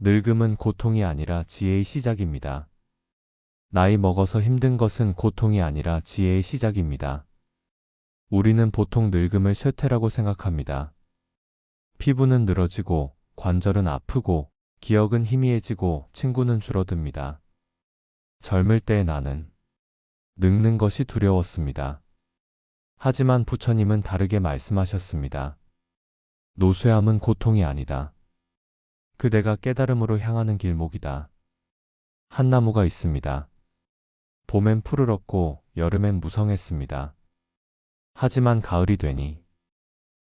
늙음은 고통이 아니라 지혜의 시작입니다. 나이 먹어서 힘든 것은 고통이 아니라 지혜의 시작입니다. 우리는 보통 늙음을 쇠퇴라고 생각합니다. 피부는 늘어지고, 관절은 아프고, 기억은 희미해지고, 친구는 줄어듭니다. 젊을 때의 나는 늙는 것이 두려웠습니다. 하지만 부처님은 다르게 말씀하셨습니다. 노쇠함은 고통이 아니다. 그대가 깨달음으로 향하는 길목이다. 한 나무가 있습니다. 봄엔 푸르렀고 여름엔 무성했습니다. 하지만 가을이 되니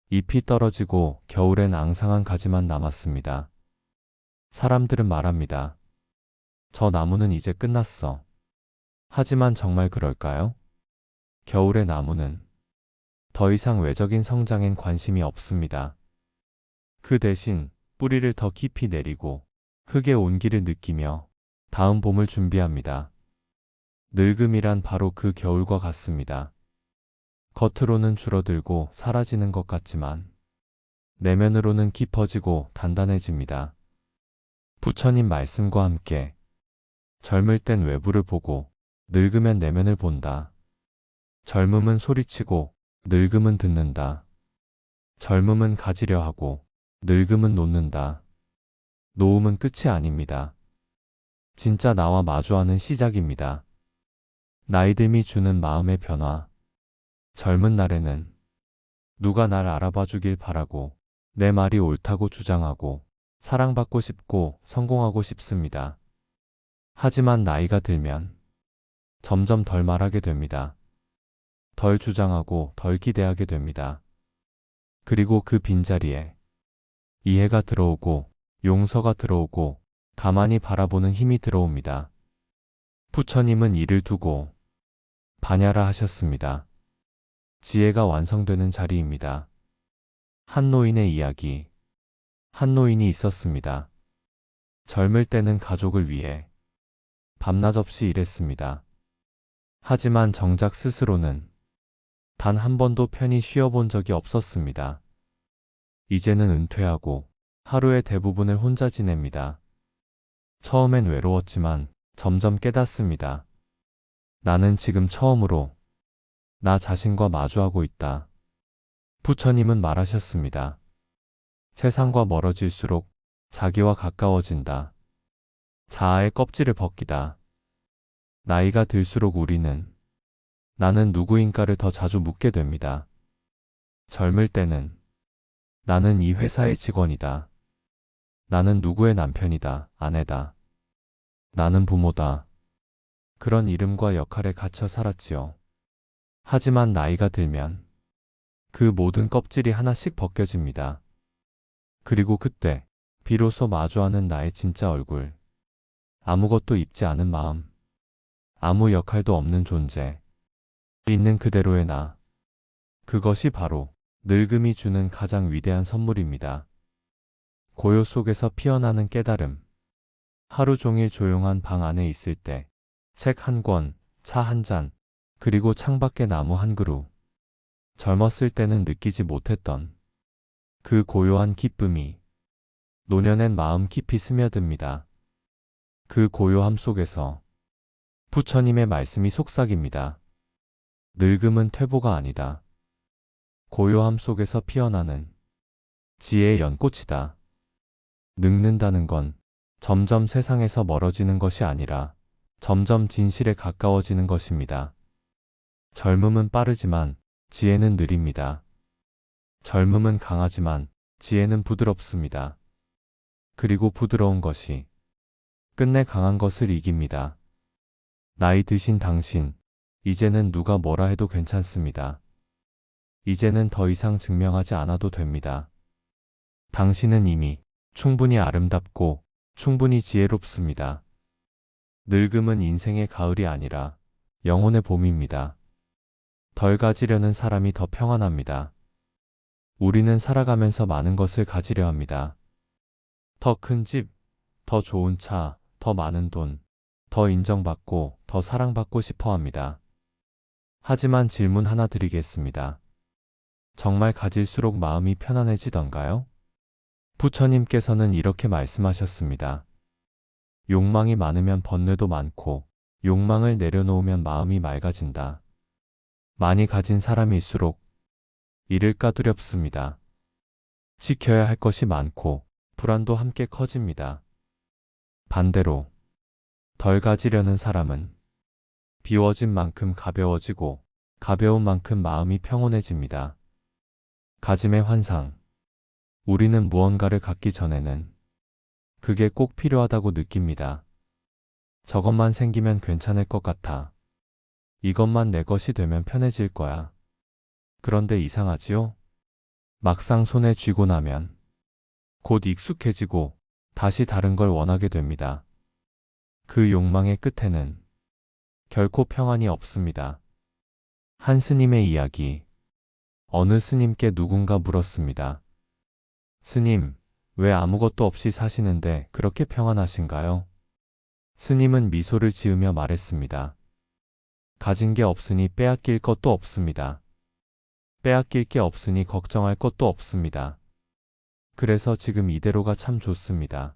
잎이 떨어지고 겨울엔 앙상한 가지만 남았습니다. 사람들은 말합니다. 저 나무는 이제 끝났어. 하지만 정말 그럴까요? 겨울의 나무는 더 이상 외적인 성장엔 관심이 없습니다. 그 대신 뿌리를 더 깊이 내리고 흙의 온기를 느끼며 다음 봄을 준비합니다. 늙음이란 바로 그 겨울과 같습니다. 겉으로는 줄어들고 사라지는 것 같지만 내면으로는 깊어지고 단단해집니다. 부처님 말씀과 함께 젊을 땐 외부를 보고 늙으면 내면을 본다. 젊음은 소리치고 늙음은 듣는다. 젊음은 가지려 하고 늙음은 놓는다. 노움은 끝이 아닙니다. 진짜 나와 마주하는 시작입니다. 나이듦이 주는 마음의 변화. 젊은 날에는 누가 날 알아봐 주길 바라고 내 말이 옳다고 주장하고 사랑받고 싶고 성공하고 싶습니다. 하지만 나이가 들면 점점 덜 말하게 됩니다. 덜 주장하고 덜 기대하게 됩니다. 그리고 그 빈자리에 이해가 들어오고 용서가 들어오고 가만히 바라보는 힘이 들어옵니다. 부처님은 이를 두고 반야라 하셨습니다. 지혜가 완성되는 자리입니다. 한 노인의 이야기. 한 노인이 있었습니다. 젊을 때는 가족을 위해 밤낮 없이 일했습니다. 하지만 정작 스스로는 단 한 번도 편히 쉬어본 적이 없었습니다. 이제는 은퇴하고 하루의 대부분을 혼자 지냅니다. 처음엔 외로웠지만 점점 깨닫습니다. 나는 지금 처음으로 나 자신과 마주하고 있다. 부처님은 말하셨습니다. 세상과 멀어질수록 자기와 가까워진다. 자아의 껍질을 벗기다. 나이가 들수록 우리는 나는 누구인가를 더 자주 묻게 됩니다. 젊을 때는 나는 이 회사의 직원이다. 나는 누구의 남편이다, 아내다. 나는 부모다. 그런 이름과 역할에 갇혀 살았지요. 하지만 나이가 들면 그 모든 껍질이 하나씩 벗겨집니다. 그리고 그때 비로소 마주하는 나의 진짜 얼굴. 아무것도 입지 않은 마음. 아무 역할도 없는 존재. 있는 그대로의 나. 그것이 바로 늙음이 주는 가장 위대한 선물입니다. 고요 속에서 피어나는 깨달음. 하루 종일 조용한 방 안에 있을 때 책 한 권, 차 한 잔, 그리고 창밖에 나무 한 그루. 젊었을 때는 느끼지 못했던 그 고요한 기쁨이 노년엔 마음 깊이 스며듭니다. 그 고요함 속에서 부처님의 말씀이 속삭입니다. 늙음은 퇴보가 아니다. 고요함 속에서 피어나는 지혜의 연꽃이다. 늙는다는 건 점점 세상에서 멀어지는 것이 아니라 점점 진실에 가까워지는 것입니다. 젊음은 빠르지만 지혜는 느립니다. 젊음은 강하지만 지혜는 부드럽습니다. 그리고 부드러운 것이 끝내 강한 것을 이깁니다. 나이 드신 당신, 이제는 누가 뭐라 해도 괜찮습니다. 이제는 더 이상 증명하지 않아도 됩니다. 당신은 이미 충분히 아름답고 충분히 지혜롭습니다. 늙음은 인생의 가을이 아니라 영혼의 봄입니다. 덜 가지려는 사람이 더 평안합니다. 우리는 살아가면서 많은 것을 가지려 합니다. 더 큰 집, 더 좋은 차, 더 많은 돈, 더 인정받고 더 사랑받고 싶어 합니다. 하지만 질문 하나 드리겠습니다. 정말 가질수록 마음이 편안해지던가요? 부처님께서는 이렇게 말씀하셨습니다. 욕망이 많으면 번뇌도 많고, 욕망을 내려놓으면 마음이 맑아진다. 많이 가진 사람일수록 잃을까 두렵습니다. 지켜야 할 것이 많고, 불안도 함께 커집니다. 반대로, 덜 가지려는 사람은 비워진 만큼 가벼워지고, 가벼운 만큼 마음이 평온해집니다. 가짐의 환상. 우리는 무언가를 갖기 전에는 그게 꼭 필요하다고 느낍니다. 저것만 생기면 괜찮을 것 같아. 이것만 내 것이 되면 편해질 거야. 그런데 이상하지요? 막상 손에 쥐고 나면 곧 익숙해지고 다시 다른 걸 원하게 됩니다. 그 욕망의 끝에는 결코 평안이 없습니다. 한 스님의 이야기. 어느 스님께 누군가 물었습니다. 스님, 왜 아무것도 없이 사시는데 그렇게 평안하신가요? 스님은 미소를 지으며 말했습니다. 가진 게 없으니 빼앗길 것도 없습니다. 빼앗길 게 없으니 걱정할 것도 없습니다. 그래서 지금 이대로가 참 좋습니다.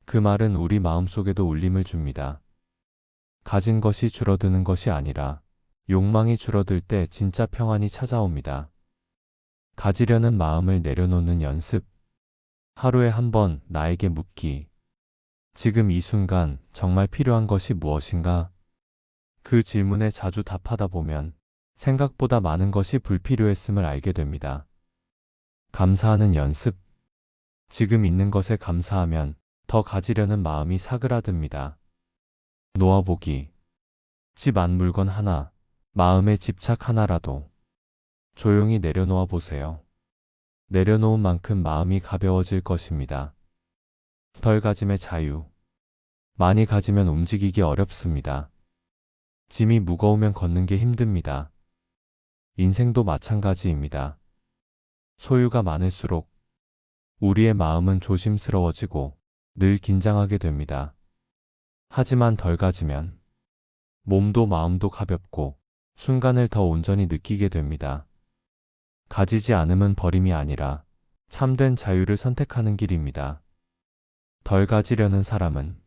그 말은 우리 마음속에도 울림을 줍니다. 가진 것이 줄어드는 것이 아니라 욕망이 줄어들 때 진짜 평안이 찾아옵니다. 가지려는 마음을 내려놓는 연습. 하루에 한 번 나에게 묻기. 지금 이 순간 정말 필요한 것이 무엇인가? 그 질문에 자주 답하다 보면 생각보다 많은 것이 불필요했음을 알게 됩니다. 감사하는 연습. 지금 있는 것에 감사하면 더 가지려는 마음이 사그라듭니다. 놓아보기. 집 안 물건 하나, 마음의 집착 하나라도 조용히 내려놓아 보세요. 내려놓은 만큼 마음이 가벼워질 것입니다. 덜 가짐의 자유. 많이 가지면 움직이기 어렵습니다. 짐이 무거우면 걷는 게 힘듭니다. 인생도 마찬가지입니다. 소유가 많을수록 우리의 마음은 조심스러워지고 늘 긴장하게 됩니다. 하지만 덜 가지면 몸도 마음도 가볍고 순간을 더 온전히 느끼게 됩니다. 가지지 않음은 버림이 아니라 참된 자유를 선택하는 길입니다. 덜 가지려는 사람은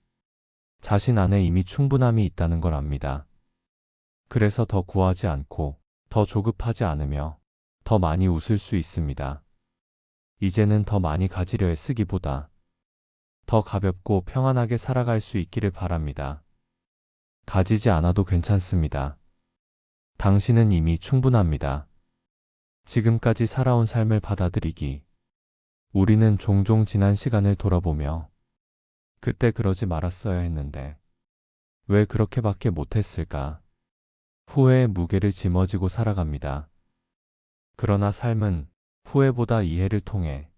자신 안에 이미 충분함이 있다는 걸 압니다. 그래서 더 구하지 않고 더 조급하지 않으며 더 많이 웃을 수 있습니다. 이제는 더 많이 가지려 애쓰기보다 더 가볍고 평안하게 살아갈 수 있기를 바랍니다. 가지지 않아도 괜찮습니다. 당신은 이미 충분합니다. 지금까지 살아온 삶을 받아들이기. 우리는 종종 지난 시간을 돌아보며 그때 그러지 말았어야 했는데 왜 그렇게밖에 못했을까? 후회의 무게를 짊어지고 살아갑니다. 그러나 삶은 후회보다 이해를 통해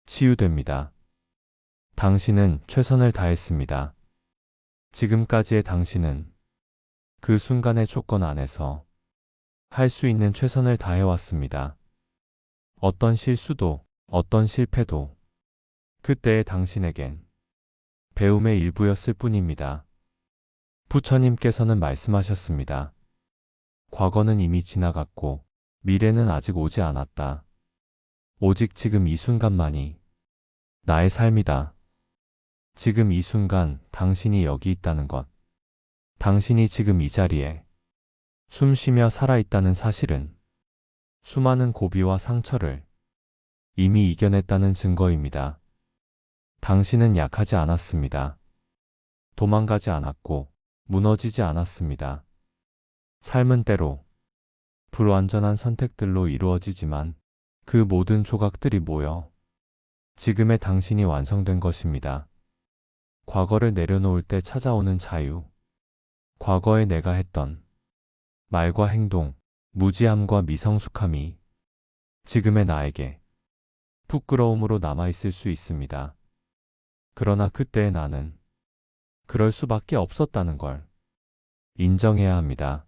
치유됩니다. 당신은 최선을 다했습니다. 지금까지의 당신은 그 순간의 조건 안에서 할 수 있는 최선을 다해왔습니다. 어떤 실수도, 어떤 실패도 그때의 당신에겐 배움의 일부였을 뿐입니다. 부처님께서는 말씀하셨습니다. 과거는 이미 지나갔고 미래는 아직 오지 않았다. 오직 지금 이 순간만이 나의 삶이다. 지금 이 순간 당신이 여기 있다는 것. 당신이 지금 이 자리에 숨 쉬며 살아있다는 사실은 수많은 고비와 상처를 이미 이겨냈다는 증거입니다. 당신은 약하지 않았습니다. 도망가지 않았고 무너지지 않았습니다. 삶은 때로 불완전한 선택들로 이루어지지만 그 모든 조각들이 모여 지금의 당신이 완성된 것입니다. 과거를 내려놓을 때 찾아오는 자유. 과거에 내가 했던 말과 행동, 무지함과 미성숙함이 지금의 나에게 부끄러움으로 남아있을 수 있습니다. 그러나 그때의 나는 그럴 수밖에 없었다는 걸 인정해야 합니다.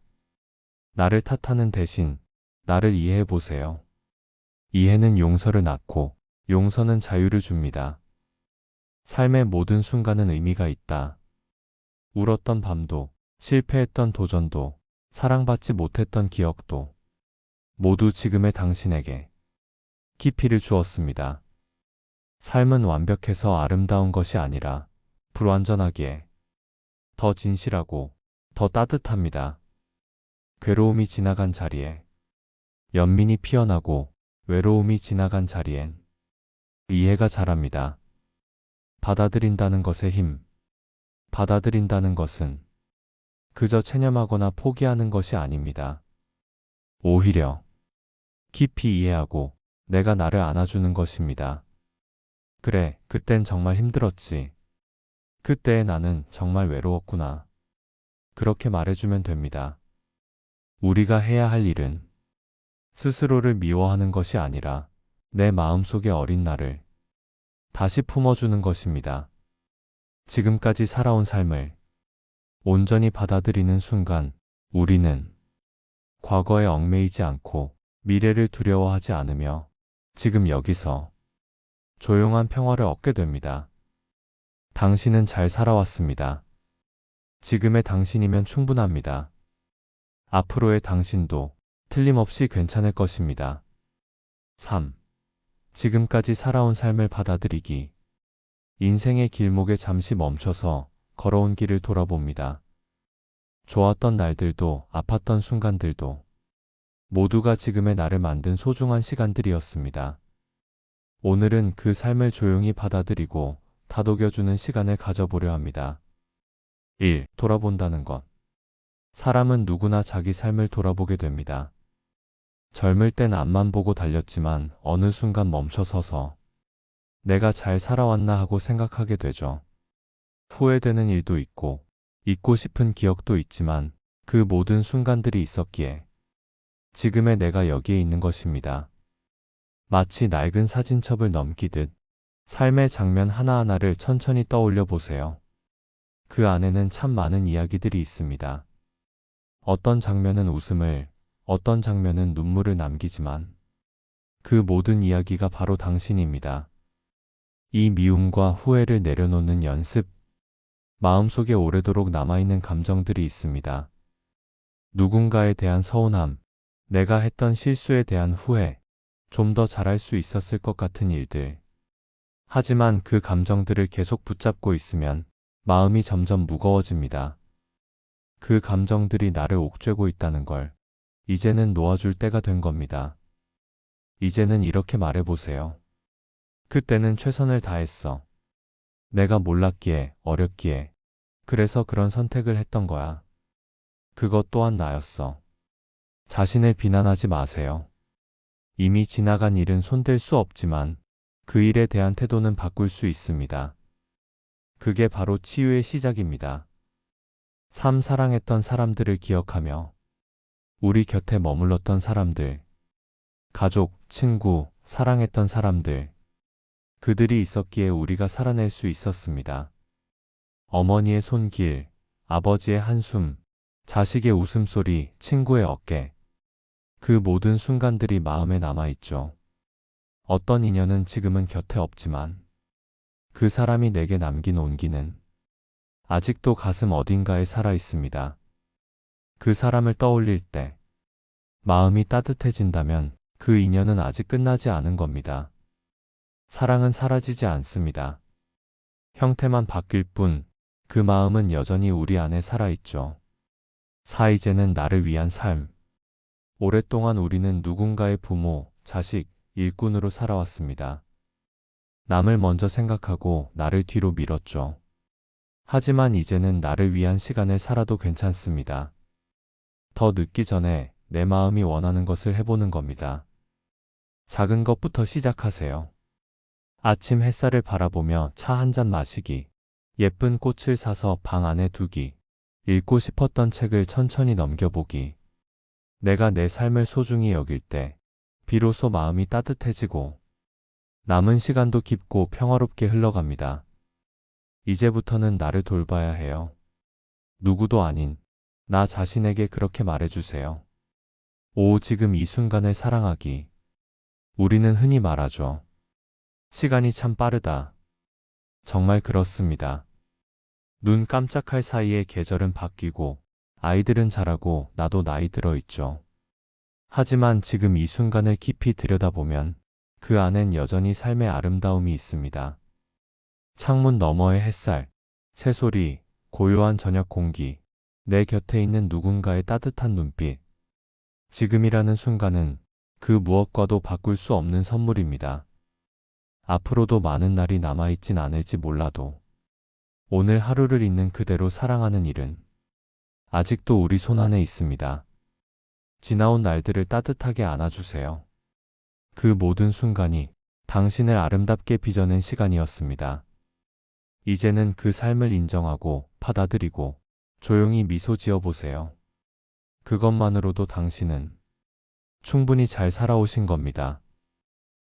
나를 탓하는 대신 나를 이해해 보세요. 이해는 용서를 낳고 용서는 자유를 줍니다. 삶의 모든 순간은 의미가 있다. 울었던 밤도, 실패했던 도전도, 사랑받지 못했던 기억도 모두 지금의 당신에게 깊이를 주었습니다. 삶은 완벽해서 아름다운 것이 아니라 불완전하기에 더 진실하고 더 따뜻합니다. 괴로움이 지나간 자리에 연민이 피어나고 외로움이 지나간 자리엔 이해가 자랍니다. 받아들인다는 것의 힘. 받아들인다는 것은 그저 체념하거나 포기하는 것이 아닙니다. 오히려 깊이 이해하고 내가 나를 안아주는 것입니다. 그래, 그땐 정말 힘들었지. 그때의 나는 정말 외로웠구나. 그렇게 말해주면 됩니다. 우리가 해야 할 일은 스스로를 미워하는 것이 아니라 내 마음속의 어린 나를 다시 품어주는 것입니다. 지금까지 살아온 삶을 온전히 받아들이는 순간 우리는 과거에 얽매이지 않고 미래를 두려워하지 않으며 지금 여기서 조용한 평화를 얻게 됩니다. 당신은 잘 살아왔습니다. 지금의 당신이면 충분합니다. 앞으로의 당신도 틀림없이 괜찮을 것입니다. 3. 지금까지 살아온 삶을 받아들이기. 인생의 길목에 잠시 멈춰서 걸어온 길을 돌아봅니다. 좋았던 날들도 아팠던 순간들도 모두가 지금의 나를 만든 소중한 시간들이었습니다. 오늘은 그 삶을 조용히 받아들이고 다독여주는 시간을 가져보려 합니다. 1. 돌아본다는 것. 사람은 누구나 자기 삶을 돌아보게 됩니다. 젊을 땐 앞만 보고 달렸지만 어느 순간 멈춰서서 내가 잘 살아왔나 하고 생각하게 되죠. 후회되는 일도 있고 잊고 싶은 기억도 있지만 그 모든 순간들이 있었기에 지금의 내가 여기에 있는 것입니다. 마치 낡은 사진첩을 넘기듯 삶의 장면 하나하나를 천천히 떠올려 보세요. 그 안에는 참 많은 이야기들이 있습니다. 어떤 장면은 웃음을, 어떤 장면은 눈물을 남기지만 그 모든 이야기가 바로 당신입니다. 이 미움과 후회를 내려놓는 연습, 마음속에 오래도록 남아있는 감정들이 있습니다. 누군가에 대한 서운함, 내가 했던 실수에 대한 후회, 좀 더 잘할 수 있었을 것 같은 일들. 하지만 그 감정들을 계속 붙잡고 있으면 마음이 점점 무거워집니다. 그 감정들이 나를 옥죄고 있다는 걸 이제는 놓아줄 때가 된 겁니다. 이제는 이렇게 말해보세요. 그때는 최선을 다했어. 내가 몰랐기에, 어렸기에, 그래서 그런 선택을 했던 거야. 그것 또한 나였어. 자신을 비난하지 마세요. 이미 지나간 일은 손댈 수 없지만 그 일에 대한 태도는 바꿀 수 있습니다. 그게 바로 치유의 시작입니다. 3. 사랑했던 사람들을 기억하며. 우리 곁에 머물렀던 사람들, 가족, 친구, 사랑했던 사람들, 그들이 있었기에 우리가 살아낼 수 있었습니다. 어머니의 손길, 아버지의 한숨, 자식의 웃음소리, 친구의 어깨, 그 모든 순간들이 마음에 남아있죠. 어떤 인연은 지금은 곁에 없지만 그 사람이 내게 남긴 온기는 아직도 가슴 어딘가에 살아있습니다. 그 사람을 떠올릴 때 마음이 따뜻해진다면 그 인연은 아직 끝나지 않은 겁니다. 사랑은 사라지지 않습니다. 형태만 바뀔 뿐 그 마음은 여전히 우리 안에 살아있죠. 4. 이제는 나를 위한 삶. 오랫동안 우리는 누군가의 부모, 자식, 일꾼으로 살아왔습니다. 남을 먼저 생각하고 나를 뒤로 밀었죠. 하지만 이제는 나를 위한 시간을 살아도 괜찮습니다. 더 늦기 전에 내 마음이 원하는 것을 해보는 겁니다. 작은 것부터 시작하세요. 아침 햇살을 바라보며 차 한 잔 마시기, 예쁜 꽃을 사서 방 안에 두기, 읽고 싶었던 책을 천천히 넘겨보기. 내가 내 삶을 소중히 여길 때 비로소 마음이 따뜻해지고 남은 시간도 깊고 평화롭게 흘러갑니다. 이제부터는 나를 돌봐야 해요. 누구도 아닌 나 자신에게 그렇게 말해주세요. 5. 지금 이 순간을 사랑하기. 우리는 흔히 말하죠. 시간이 참 빠르다. 정말 그렇습니다. 눈 깜짝할 사이에 계절은 바뀌고 아이들은 자라고 나도 나이 들어 있죠. 하지만 지금 이 순간을 깊이 들여다보면 그 안엔 여전히 삶의 아름다움이 있습니다. 창문 너머의 햇살, 새소리, 고요한 저녁 공기, 내 곁에 있는 누군가의 따뜻한 눈빛. 지금이라는 순간은 그 무엇과도 바꿀 수 없는 선물입니다. 앞으로도 많은 날이 남아있진 않을지 몰라도 오늘 하루를 있는 그대로 사랑하는 일은 아직도 우리 손 안에 있습니다. 지나온 날들을 따뜻하게 안아주세요. 그 모든 순간이 당신을 아름답게 빚어낸 시간이었습니다. 이제는 그 삶을 인정하고 받아들이고 조용히 미소 지어 보세요. 그것만으로도 당신은 충분히 잘 살아오신 겁니다.